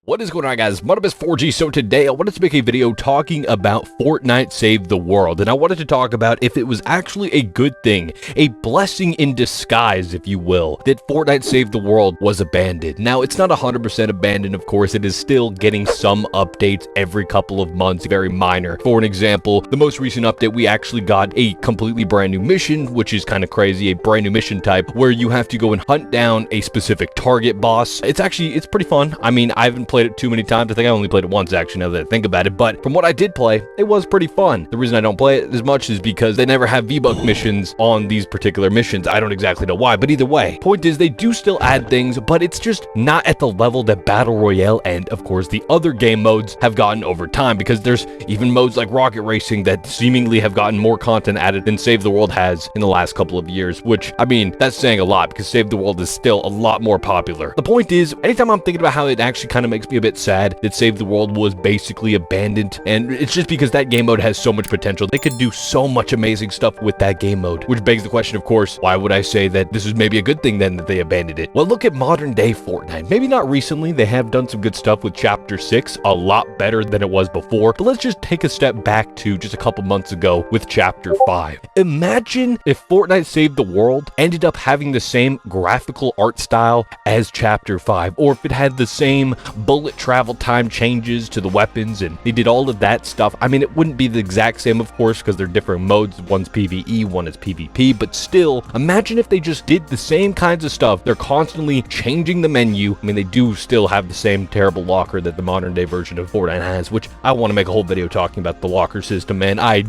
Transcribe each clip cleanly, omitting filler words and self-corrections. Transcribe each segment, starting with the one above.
What is going on, guys? MonoBus4G. So today I wanted to make a video talking about Fortnite Save the World, and I wanted to talk about if it was actually a good thing, a blessing in disguise, if you will, that Fortnite Save the World was abandoned. Now, it's not 100% abandoned, of course. It is still getting some updates every couple of months, very minor. For an example, the most recent update, we actually got a completely brand new mission, which is kind of crazy, a brand new mission type where you have to go and hunt down a specific target boss. It's pretty fun. I mean, I haven't played it too many times. I think I only played it once, actually, now that I think about it. But from what I did play, it was pretty fun. The reason I don't play it as much is because they never have V-Buck missions on these particular missions. I don't exactly know why, but either way, point is they do still add things, but it's just not at the level that Battle Royale and, of course, the other game modes have gotten over time, because there's even modes like Rocket Racing that seemingly have gotten more content added than Save the World has in the last couple of years, which, I mean, that's saying a lot because Save the World is still a lot more popular. The point is, anytime I'm thinking about how it actually kind of makes me a bit sad that Save the World was basically abandoned, and it's just because that game mode has so much potential. They could do so much amazing stuff with that game mode, which begs the question, of course, why would I say that this is maybe a good thing then that they abandoned it? Well, look at modern day Fortnite. Maybe not recently, they have done some good stuff with Chapter 6, a lot better than it was before, but let's just take a step back to just a couple months ago with Chapter 5. Imagine if Fortnite Save the World ended up having the same graphical art style as Chapter 5, or if it had the same bullet travel time changes to the weapons and they did all of that stuff. I mean, it wouldn't be the exact same, of course, because they're different modes. One's PvE, one is PvP, but still, imagine if they just did the same kinds of stuff. They're constantly changing the menu. I mean, they do still have the same terrible locker that the modern day version of Fortnite has, which I want to make a whole video talking about the locker system, man. I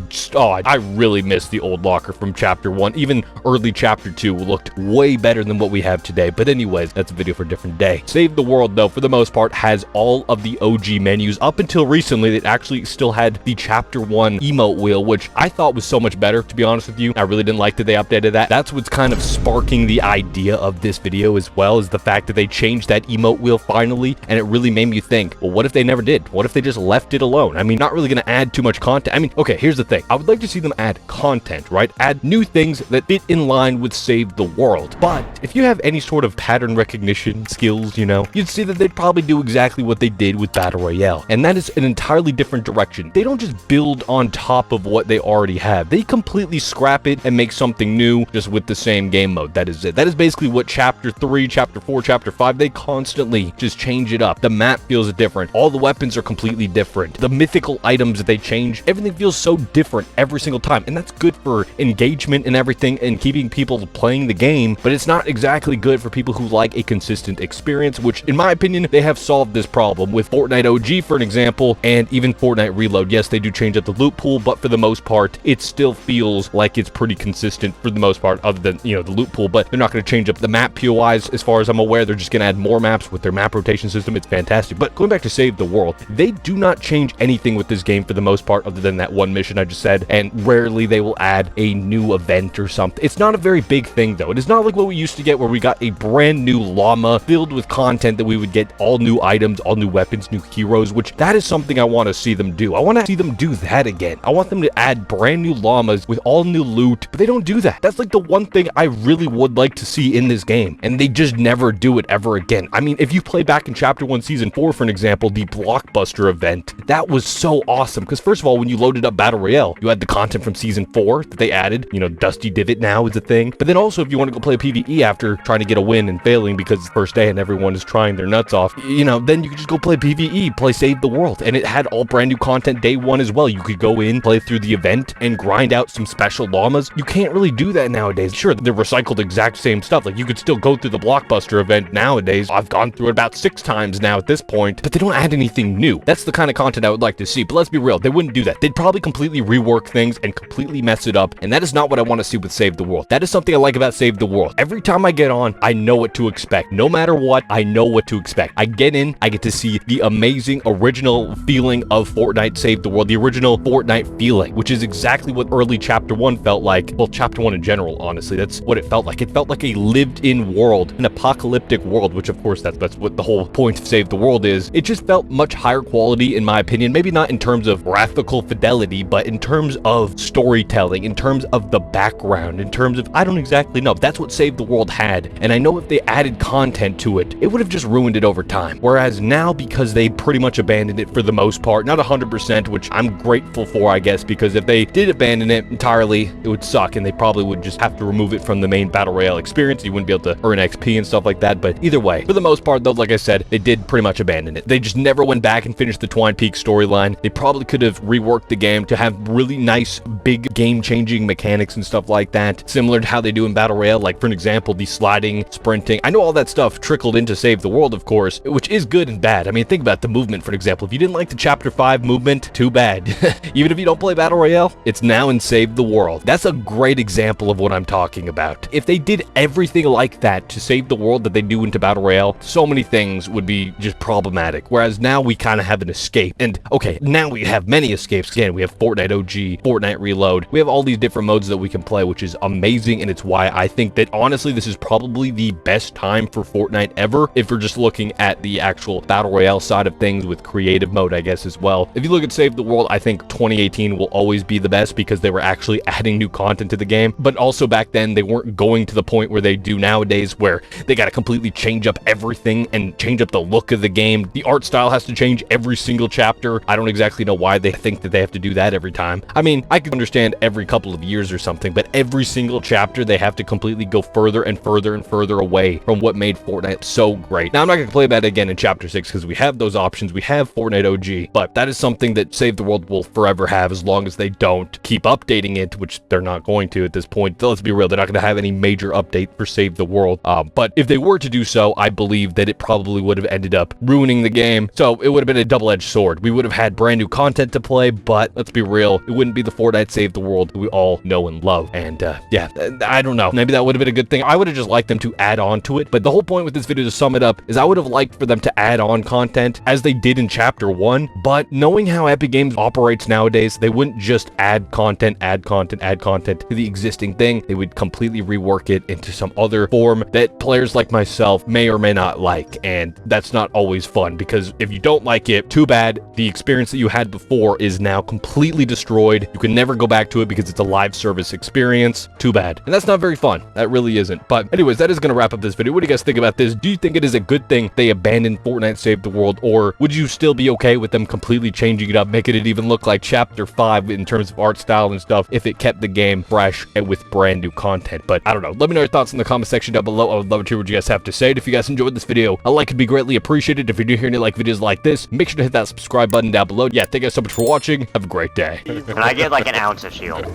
really miss the old locker from Chapter 1. Even early Chapter 2 looked way better than what we have today. But anyways, that's a video for a different day. Save the World, though, for the most part, has all of the OG menus. Up until recently, it actually still had the Chapter 1 emote wheel, which I thought was so much better, to be honest with you. I really didn't like that they updated that. That's what's kind of sparking the idea of this video, as well as the fact that they changed that emote wheel finally, and it really made me think, well, what if they never did? What if they just left it alone? I mean, not really going to add too much content. I mean, okay, here's the thing. I would like to see them add content, right? Add new things that fit in line with Save the World. But if you have any sort of pattern recognition skills, you know, you'd see that they'd probably do exactly what they did with Battle Royale. And that is an entirely different direction. They don't just build on top of what they already have. They completely scrap it and make something new just with the same game mode. That is it. That is basically what Chapter 3, Chapter 4, Chapter 5, they constantly just change it up. The map feels different. All the weapons are completely different. The mythical items that they change, everything feels so different every single time. And that's good for engagement and everything and keeping people playing the game, but it's not exactly good for people who like a consistent experience, which in my opinion, they have solved this problem with Fortnite OG, for an example, and even Fortnite Reload. Yes, they do change up the loot pool, but for the most part, it still feels like it's pretty consistent for the most part, other than, you know, the loot pool, but they're not going to change up the map POIs as far as I'm aware. They're just going to add more maps with their map rotation system. It's fantastic. But going back to Save the World, they do not change anything with this game for the most part, other than that one mission I just said, and rarely they will add a new event or something. It's not a very big thing, though. It is not like what we used to get, where we got a brand new llama filled with content that we would get all new items, all new weapons, new heroes, which that is something I want to see them do. I want to see them do that again. I want them to add brand new llamas with all new loot, but they don't do that. That's like the one thing I really would like to see in this game, and they just never do it ever again. I mean, if you play back in Chapter 1 Season 4, for an example, the Blockbuster event, that was so awesome, because first of all, when you loaded up Battle Royale, you had the content from Season 4 that they added. You know, Dusty Divot now is a thing, but then also if you want to go play PvE after trying to get a win and failing because it's the first day and everyone is trying their nuts off, you know, then you could just go play PvE, play Save the World, and it had all brand new content day one as well. You could go in, play through the event, and grind out some special llamas. You can't really do that nowadays. Sure, they're recycled exact same stuff. Like, you could still go through the Blockbuster event nowadays. I've gone through it about 6 times now at this point, but they don't add anything new. That's the kind of content I would like to see, but let's be real, they wouldn't do that. They'd probably completely rework things and completely mess it up, and that is not what I want to see with Save the World. That is something I like about Save the World. Every time I get on, I know what to expect. No matter what, I know what to expect. I get in, I get to see the amazing original feeling of Fortnite Save the World, the original Fortnite feeling, which is exactly what early Chapter 1 felt like. Well, Chapter 1 in general, honestly, that's what it felt like. It felt like a lived-in world, an apocalyptic world, which of course that's what the whole point of Save the World is. It just felt much higher quality, in my opinion. Maybe not in terms of graphical fidelity, but in terms of storytelling, in terms of the background, in terms of, I don't exactly know. That's what Save the World had, and I know if they added content to it, it would have just ruined it over time. Whereas whereas now, because they pretty much abandoned it for the most part, not 100%, which I'm grateful for, I guess, because if they did abandon it entirely, it would suck, and they probably would just have to remove it from the main Battle Royale experience. You wouldn't be able to earn XP and stuff like that, but either way, for the most part, though, like I said, they did pretty much abandon it. They just never went back and finished the Twine Peak storyline. They probably could have reworked the game to have really nice, big, game-changing mechanics and stuff like that, similar to how they do in Battle Royale, like, for an example, the sliding, sprinting. I know all that stuff trickled into Save the World, of course, which is good and bad. I mean, think about the movement, for example. If you didn't like the Chapter 5 movement, too bad. Even if you don't play Battle Royale, it's now in Save the World. That's a great example of what I'm talking about. If they did everything like that to Save the World that they do into Battle Royale, so many things would be just problematic. Whereas now we kind of have an escape. And okay, now we have many escapes. Again, we have Fortnite OG, Fortnite Reload. We have all these different modes that we can play, which is amazing. And it's why I think that honestly, this is probably the best time for Fortnite ever. If we're just looking at the actual Battle Royale side of things with creative mode, I guess, as well. If you look at Save the World, I think 2018 will always be the best because they were actually adding new content to the game. But also back then, they weren't going to the point where they do nowadays, where they got to completely change up everything and change up the look of the game. The art style has to change every single chapter. I don't exactly know why they think that they have to do that every time. I mean, I could understand every couple of years or something, but every single chapter, they have to completely go further and further and further away from what made Fortnite so great. Now, I'm not going to play that again in Chapter 6 because we have those options. We have Fortnite OG, but that is something that Save the World will forever have as long as they don't keep updating it, which they're not going to at this point. Let's be real, they're not going to have any major update for Save the World. But if they were to do so, I believe that it probably would have ended up ruining the game. So it would have been a double-edged sword. We would have had brand new content to play, but let's be real, it wouldn't be the Fortnite Save the World we all know and love. And yeah, I don't know. Maybe that would have been a good thing. I would have just liked them to add on to it. But the whole point with this video, to sum it up, is I would have liked for them to add on content as they did in Chapter 1. But knowing how Epic Games operates nowadays, they wouldn't just add content to the existing thing. They would completely rework it into some other form that players like myself may or may not like. And that's not always fun, because if you don't like it, too bad. The experience that you had before is now completely destroyed. You can never go back to it because it's a live service experience. Too bad. And that's not very fun. That really isn't. But anyways, that is going to wrap up this video. What do you guys think about this? Do you think it is a good thing they abandoned Fortnite Save the World, or would you still be okay with them completely changing it up, making it even look like Chapter 5 in terms of art style and stuff, if it kept the game fresh and with brand new content? But I don't know. Let me know your thoughts in the comment section down below. I would love to hear what you guys have to say. And if you guys enjoyed this video, a like would be greatly appreciated. If you're new here and you like videos like this, make sure to hit that subscribe button down below. Yeah, thank you guys so much for watching. Have a great day. Can I get like an ounce of shield?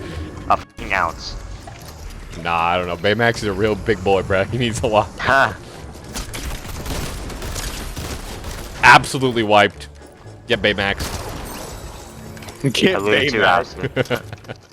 A f***ing ounce. Nah, I don't know. Baymax is a real big boy, bro. He needs a lot. Huh. Absolutely wiped. Get Baymax. Get I lose 2 Baymax. ounces.